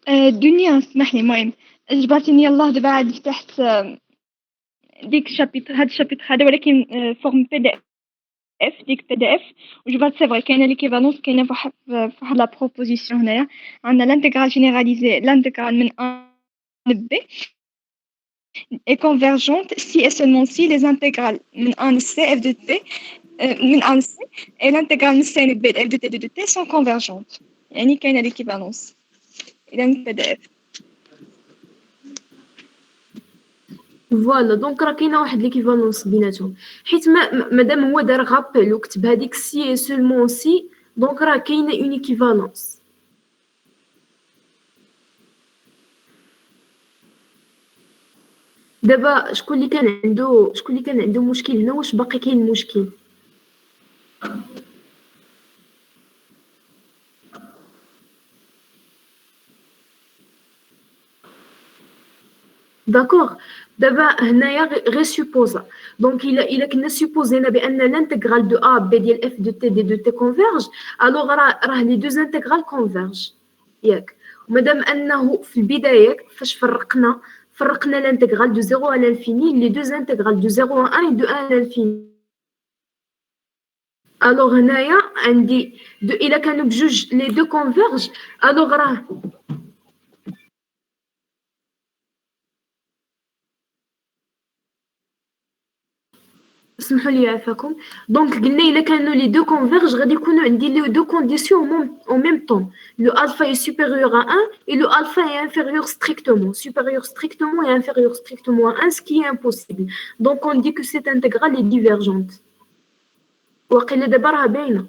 الدنيا اسمح لي المهم جبرتيني يلاه دابا عاد فتحت ديك الشابيتر هاد الشابيتر هذا ولكن فورم بي دي اف ديك بي دي اف وجبرت سي فري كاينه ليكيفالونس كاينه فواحد لا بروبوزيسيون هنايا عندنا لانتيغرال جينيراليزي لانتيغرال من ان ب est convergente si et seulement si les intégrales من un c f de t من un c et l'intégrale من c b f de t de t sont convergentes يعني كاينه ليكيفالونس إذا بي دي اف. فوالا دونك راه كاينه واحد ليكيفالونس بيناتهم حيت مادام هو دار غابيل وكتب هذيك سي سولمون سي دونك راه كاينه اون ايكيفالونس. دابا شكون اللي كان عنده مشكل هنا؟ واش باقي كاين مشكل؟ داكوغ دابا هنايا غير سوبوزا دونك الا كنا سوبوزينا بان لانتيغرال دو ا بي ديال اف دو تي دي دو تي كونفيرج الوغ راه لي دوز انتيغرال كونفيرج ياك. ومادام انه في البدايه فاش فرقنا لانتيغرال دو 0 à l'infini لي دوز انتيغرال دو 0 à 1 et دو 1 à l'infini الوغ هنايا عندي الا كانوا بجوج لي دو كونفيرج الوغ راه اسمحوا لي عافاكم. دونك قلنا الا كانوا لي دو كونفيرج غادي يكونوا عندي لي دو كونديسيون اون ميم طون لو الفا اي سوبيريور ا 1 et le alpha est inférieur strictement et inférieur strictement à 1 ce qui est impossible. Donc on dit que cette intégrale est divergente. وقيلا دابا راه باينه.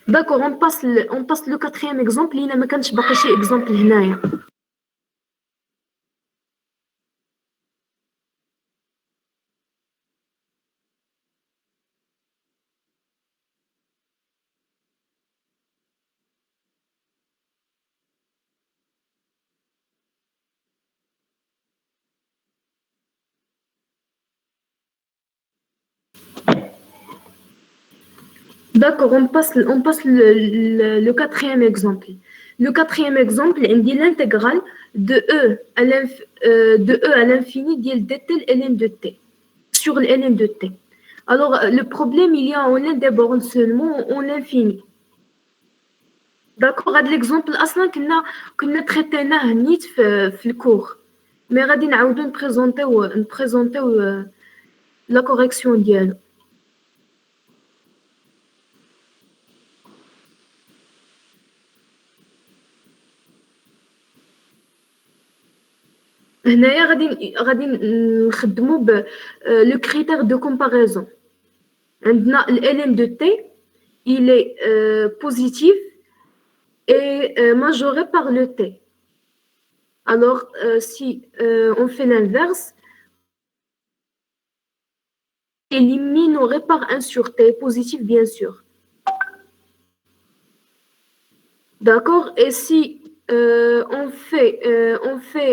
D'accord, on passe le quatrième exemple. Il ما كانش باقي شي exemple هنايا. D'accord, on passe le quatrième exemple. Le quatrième exemple, on dit l'intégrale de E à l'infini ديال dt ln de t sur ln de t. Alors, le problème, il y a en des bornes seulement en l'infini. D'accord, هذا l'exemple اصلا كنا تريتيناه نيت في الكور مي غادي نعاودو نبريزونطيو لا كوريكسيون ديالو. هنايا غادي نخدموا ب لو كريتير دو كومباريزون. عندنا ال دو تي il est positif et majoré par le t. Alors si on fait l'inverse, il est minoré par 1 sur t, positif bien sûr. D'accord. Et si on fait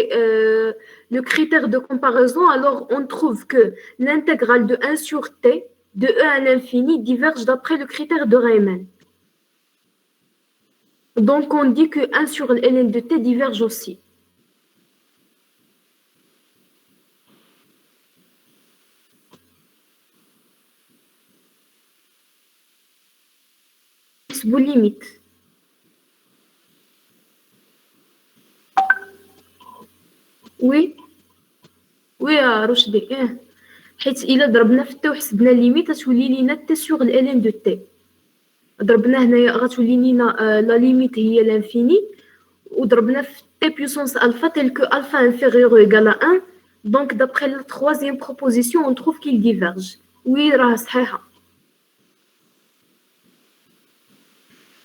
le critère de comparaison, alors on trouve que l'intégrale de 1 sur t de E à l'infini diverge d'après le critère de Riemann. Donc on dit que 1 sur ln de t diverge aussi. Vous limite. وي رشدي حيت الا ضربنا في تي وحسبنا ليميت غتولي لينا تي سوغ الان دو تي. ضربنا هنايا غتولي لينا لا ليميت هي لانفيني وضربنا في تي بويسونس الفا تل كو الفا انفيريور ايغال 1 دونك دابري لا troisième proposition on trouve qu'il diverge. وي راه صحيحه.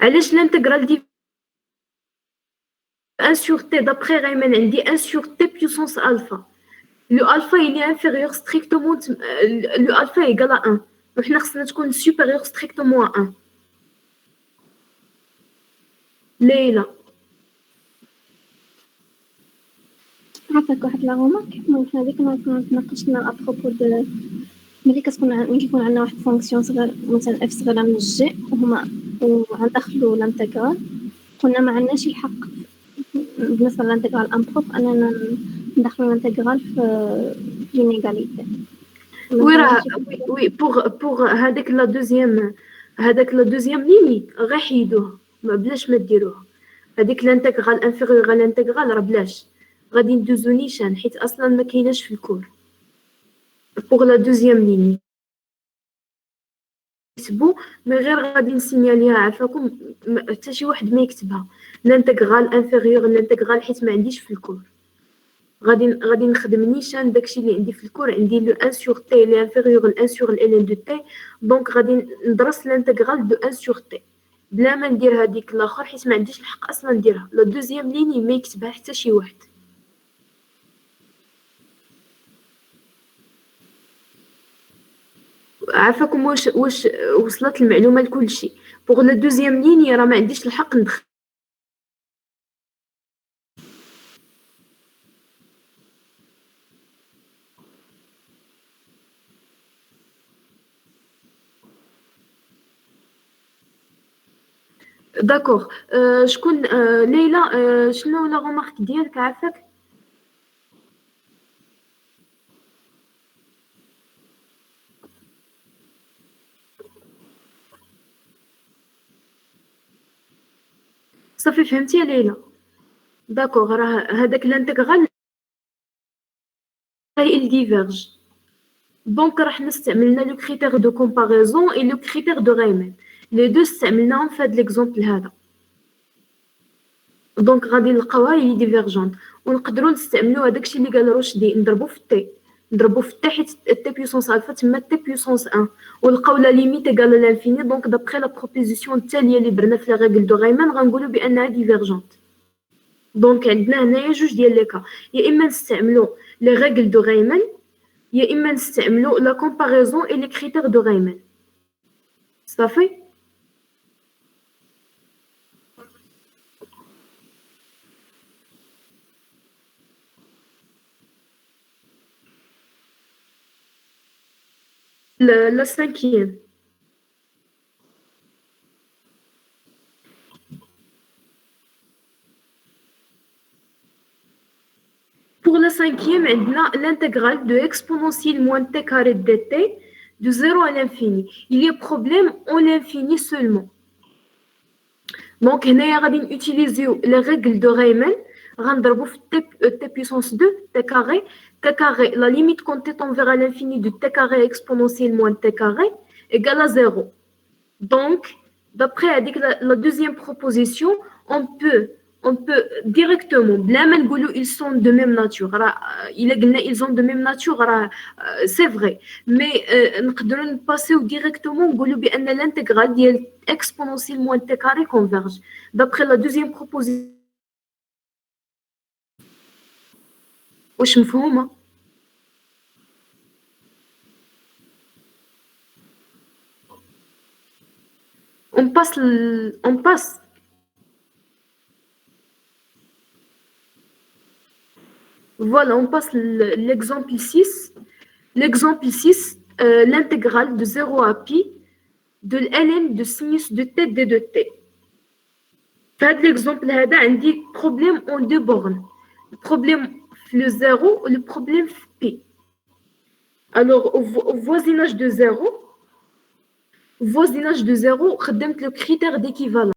علاش الانتغرال دي 1 sur t d'après Riemann عندي 1 sur t puissance alpha. Le alpha il est inférieur strictement le alpha est égal à 1. وحنا خصنا تكون supérieur strictement à 1. ليلى نعطيك واحد لا غومارك. المهم حنا هذيك كنا تناقشنا ابروبو دو ملي كيكون عندنا واحد فونكسيون صغير مثلا اف صغيره من الجي وهما وغندخلو لانتيغرال، قلنا ما عندناش الحق بالنسبه للانتيغرال امبروب اننا ندخلو الانتيغرال في لينيغاليتي. وي راه وي بوغ هذاك لا دوزيام ليني غير حيدوها بلاش ما ديروها. هذيك لانتيغرال انفيريور على لانتيغرال راه بلاش غادي ندوزو نيشان حيت اصلا ما كايناش في الكور. بوغ لا دوزيام ليني كتبوا مي غير غادي نسينياليها عافاكم حتى شي واحد ما يكتبها لانتيغرال انفيريور لانتيغرال حيت ما عنديش في الكور. غادي نخدم نيشان داكشي اللي عندي في الكور. عندي لو 1 sur t اللي انفيريور ل 1 sur ln دو t، دونك غادي ندرس لانتيغرال دو 1 sur t بلا ما ندير هذيك الاخر حيت ما عنديش الحق اصلا نديرها. لا دوزيام ليني ما يكتبها حتى شي واحد. عافاكم واش وصلت المعلومه لكل شيء؟ بوغ لا دوزيام ليني راه ما عنديش الحق ندخل داكوغ. شكون ليلى شنو لا غومارك ديالك عافاك؟ صافي فهمتي يا ليلى؟ داكوغ راه هذاك لانتيغرال il diverge. دونك راح نستعملنا لو كريتير دو كومباريزون اي لو كريتير دو رايمان. لي دو استعملناهم في هذا ليكزومبل هذا. دونك غادي نلقاوها هي ديفيرجونت ونقدروا نستعملوا هذاك الشيء اللي قال رشدي نضربوا في تي حيت تي بيسونس الفا تما تي بيسونس 1 ونلقاو لا ليميت ايغال لانفيني. دونك دابخي لا بروبوزيسيون التاليه اللي درنا في لا ريغل دو رايمان غنقولوا بانها ديفيرجونت. دونك عندنا هنايا جوج ديال لي كا، يا اما نستعملوا لي ريغل دو رايمان يا اما نستعملوا لا كومباريزون اي لي كريتير دو رايمان. صافي la cinquième. Pour la cinquième, عندنا l'intégrale de exponentielle moins t carré dt de 0 à l'infini. Il y a problème en l'infini seulement. Donc, هنايا غادي نutiliser les règles de Riemann. غنضربوا في t puissance 2 t carré. T carré, la limite quand t tend vers l'infini de t carré exponentielle moins t carré égale à 0. Donc, d'après la deuxième proposition, on peut directement, بلا ما نقولوا ils sont de même nature. إلا قلنا ils sont de même nature c'est vrai, mais نقدروا نباسيو directement نقولوا بأن l'intégrale ديال exponentielle moins t carré converge. D'après la deuxième proposition. واش مفهومه؟ on passe. Voilà, on passe l'exemple 6. L'exemple 6, l'intégrale de 0 à pi de ln de sinus de t d de t. Dans l'exemple, il y a un problème en deux bornes. Le problème le 0 et le problème pi. Alors, au voisinage de 0, خدمت le critère d'équivalence.